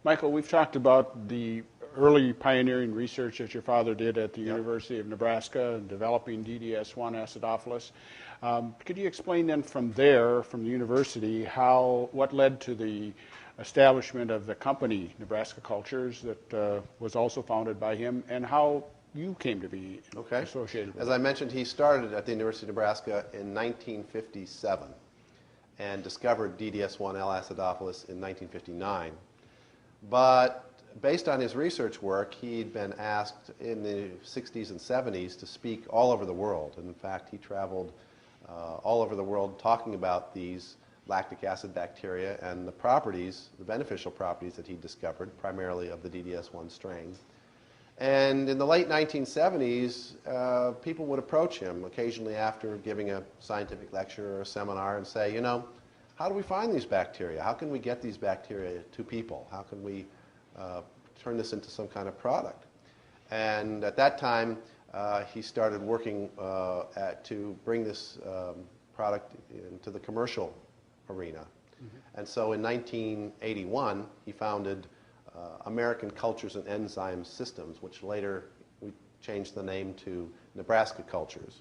Michael, we've talked about the early pioneering research that your father did at the Yep. University of Nebraska in developing DDS1 acidophilus. Could you explain then from there, from the university, what led to the establishment of the company, Nebraska Cultures, that was also founded by him, and how you came to be associated with As it? I mentioned, he started at the University of Nebraska in 1957 and discovered DDS1 L-acidophilus in 1959. But based on his research work, he'd been asked in the 60s and 70s to speak all over the world. And in fact, he traveled all over the world talking about these lactic acid bacteria and the properties, the beneficial properties that he discovered, primarily of the DDS1 strain. And in the late 1970s, people would approach him occasionally after giving a scientific lecture or a seminar and say, you know, how do we find these bacteria? How can we get these bacteria to people? How can we turn this into some kind of product? And at that time, he started working to bring this product into the commercial arena. Mm-hmm. And so in 1981, he founded American Cultures and Enzyme Systems, which later we changed the name to Nebraska Cultures.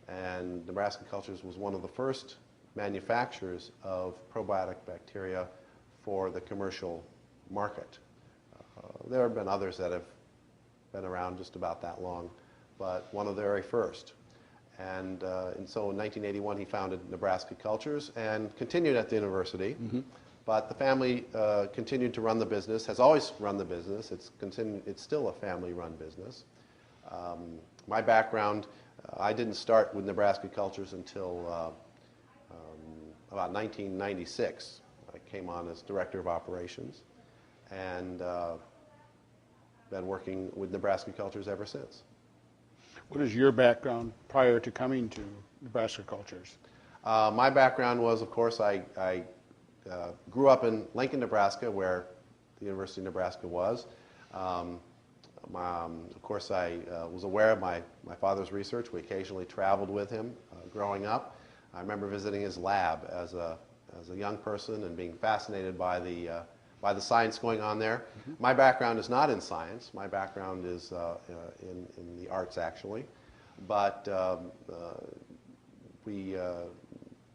And Nebraska Cultures was one of the first manufacturers of probiotic bacteria for the commercial market. There have been others that have been around just about that long, but one of the very first. And so in 1981 he founded Nebraska Cultures and continued at the university. Mm-hmm. But the family continued to run the business, has always run the business. It's still a family-run business. My background, I didn't start with Nebraska Cultures until about 1996. I came on as Director of Operations and been working with Nebraska Cultures ever since. What is your background prior to coming to Nebraska Cultures? My background was, of course, I grew up in Lincoln, Nebraska, where the University of Nebraska was. Of course, I was aware of my father's research. We occasionally traveled with him growing up. I remember visiting his lab as a young person and being fascinated by the science going on there. Mm-hmm. My background is not in science. My background is in the arts, actually. But we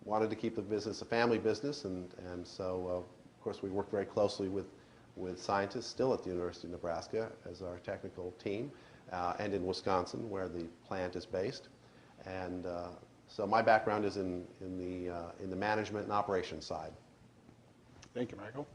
wanted to keep the business a family business, and so, of course, we worked very closely with scientists still at the University of Nebraska as our technical team, and in Wisconsin, where the plant is based. And so my background is in the management and operations side. Thank you, Michael.